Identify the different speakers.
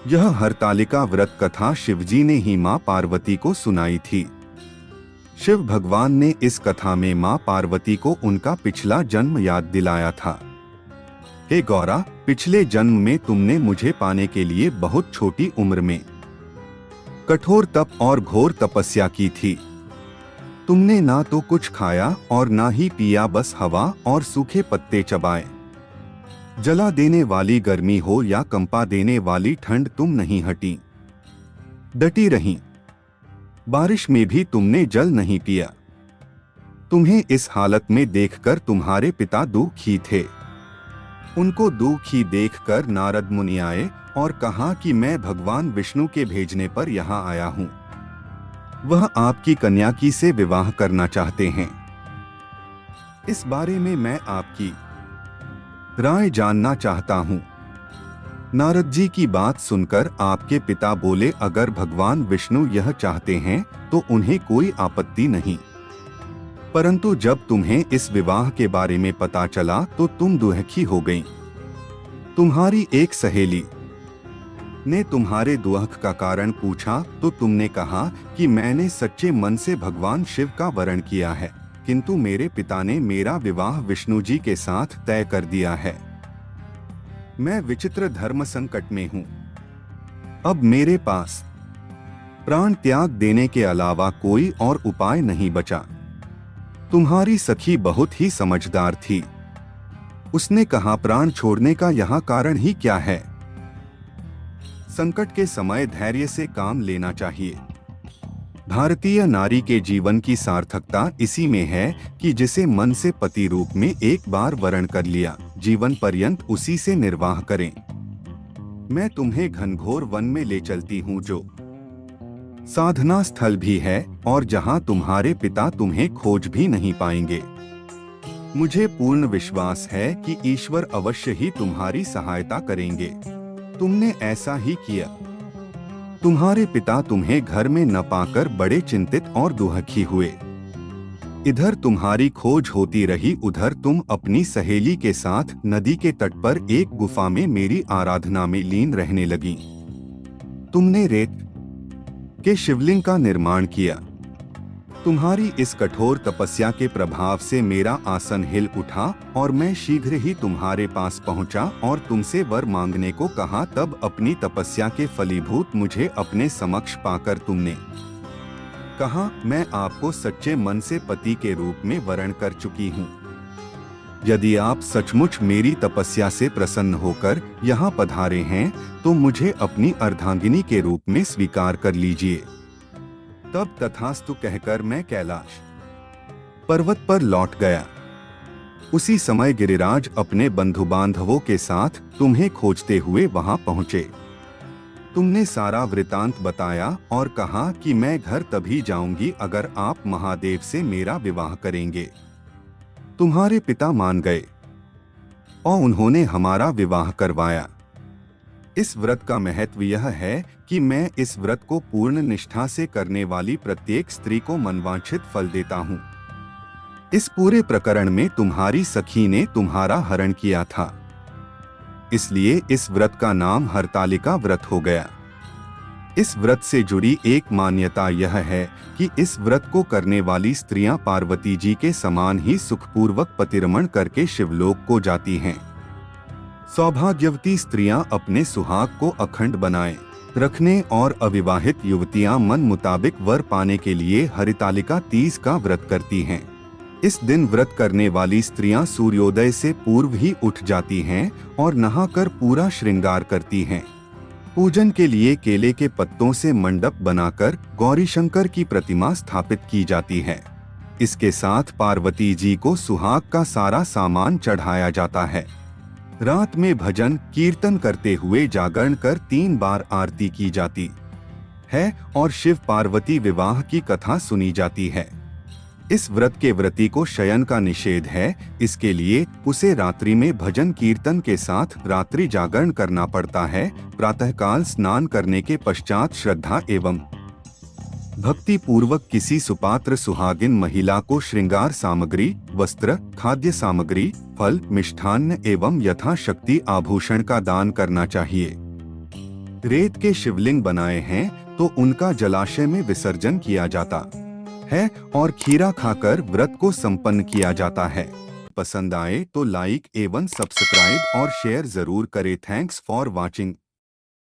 Speaker 1: यह हरतालिका व्रत कथा शिवजी ने ही मां पार्वती को सुनाई थी। शिव भगवान ने इस कथा में मां पार्वती को उनका पिछला जन्म याद दिलाया था। हे गौरा, पिछले जन्म में तुमने मुझे पाने के लिए बहुत छोटी उम्र में कठोर तप और घोर तपस्या की थी। तुमने ना तो कुछ खाया और ना ही पिया, बस हवा और सूखे पत्ते चबाए। जला देने वाली गर्मी हो या कंपा देने वाली ठंड, तुम नहीं हटी, डटी रही। बारिश में भी तुमने जल नहीं पिया। तुम्हें इस हालत में देखकर तुम्हारे पिता दुखी थे। उनको दुखी देखकर नारद मुनि आए और कहा कि मैं भगवान विष्णु के भेजने पर यहाँ आया हूँ। वह आपकी कन्या की से विवाह करना चाहते हैं। इस बारे में मैं आपकी राय जानना चाहता हूँ। नारद जी की बात सुनकर आपके पिता बोले, अगर भगवान विष्णु यह चाहते हैं तो उन्हें कोई आपत्ति नहीं, परंतु जब तुम्हें इस विवाह के बारे में पता चला तो तुम दुखी हो गईं। तुम्हारी एक सहेली ने तुम्हारे दुख का कारण पूछा तो तुमने कहा कि मैंने सच्चे मन से भगवान शिव का वरण किया है, किंतु मेरे पिता ने मेरा विवाह विष्णु जी के साथ तय कर दिया है। मैं विचित्र धर्म संकट में हूँ। अब मेरे पास प्राण त्याग देने के अलावा कोई और उपाय नहीं बचा। तुम्हारी सखी बहुत ही समझदार थी। उसने कहा, प्राण छोड़ने का यहाँ कारण ही क्या है? संकट के समय धैर्य से काम लेना चाहिए। भारतीय नारी के जीवन की सार्थकता इसी में है कि जिसे मन से पति रूप में एक बार वरण कर लिया, जीवन पर्यंत उसी से निर्वाह करें। मैं तुम्हें घनघोर वन में ले चलती हूँ, जो साधना स्थल भी है और जहाँ तुम्हारे पिता तुम्हें खोज भी नहीं पाएंगे। मुझे पूर्ण विश्वास है कि ईश्वर अवश्य ही तुम्हारी सहायता करेंगे। तुमने ऐसा ही किया। तुम्हारे पिता तुम्हें घर में न पाकर बड़े चिंतित और दुखी हुए। इधर तुम्हारी खोज होती रही, उधर तुम अपनी सहेली के साथ नदी के तट पर एक गुफा में मेरी आराधना में लीन रहने लगी। तुमने रेत के शिवलिंग का निर्माण किया। तुम्हारी इस कठोर तपस्या के प्रभाव से मेरा आसन हिल उठा और मैं शीघ्र ही तुम्हारे पास पहुंचा और तुमसे वर मांगने को कहा। तब अपनी तपस्या के फलीभूत मुझे अपने समक्ष पाकर तुमने कहा, मैं आपको सच्चे मन से पति के रूप में वरण कर चुकी हूँ। यदि आप सचमुच मेरी तपस्या से प्रसन्न होकर यहाँ पधारे हैं तो मुझे अपनी अर्धांगिनी के रूप में स्वीकार कर लीजिए। तब तथास्तु कहकर मैं कैलाश पर्वत पर लौट गया। उसी समय गिरिराज अपने बंधु बांधवों के साथ तुम्हें खोजते हुए वहां पहुंचे। तुमने सारा वृतांत बताया और कहा कि मैं घर तभी जाऊंगी अगर आप महादेव से मेरा विवाह करेंगे। तुम्हारे पिता मान गए और उन्होंने हमारा विवाह करवाया। इस व्रत का महत्व यह है कि मैं इस व्रत को पूर्ण निष्ठा से करने वाली प्रत्येक स्त्री को मनवांछित फल देता हूँ। इस पूरे प्रकरण में तुम्हारी सखी ने तुम्हारा हरण किया था, इसलिए इस व्रत का नाम हरतालिका व्रत हो गया। इस व्रत से जुड़ी एक मान्यता यह है कि इस व्रत को करने वाली स्त्रियां पार्वती जी के समान ही सुखपूर्वक पतिरमण करके शिवलोक को जाती हैं। सौभाग्यवती स्त्रियां अपने सुहाग को अखंड बनाए रखने और अविवाहित युवतियां मन मुताबिक वर पाने के लिए हरितालिका तीज का व्रत करती हैं। इस दिन व्रत करने वाली स्त्रियां सूर्योदय से पूर्व ही उठ जाती हैं और नहाकर पूरा श्रृंगार करती हैं। पूजन के लिए केले के पत्तों से मंडप बनाकर गौरी शंकर की प्रतिमा स्थापित की जाती है। इसके साथ पार्वती जी को सुहाग का सारा सामान चढ़ाया जाता है। रात में भजन कीर्तन करते हुए जागरण कर 3 बार आरती की जाती है और शिव पार्वती विवाह की कथा सुनी जाती है। इस व्रत के व्रती को शयन का निषेध है, इसके लिए उसे रात्रि में भजन कीर्तन के साथ रात्रि जागरण करना पड़ता है। प्रातःकाल स्नान करने के पश्चात श्रद्धा एवं भक्ति पूर्वक किसी सुपात्र सुहागिन महिला को श्रृंगार सामग्री, वस्त्र, खाद्य सामग्री, फल, मिष्ठान्न एवं यथाशक्ति आभूषण का दान करना चाहिए। रेत के शिवलिंग बनाए हैं तो उनका जलाशय में विसर्जन किया जाता है और खीरा खाकर व्रत को संपन्न किया जाता है। पसंद आए तो लाइक एवं सब्सक्राइब और शेयर जरूर करें। Thanks for watching.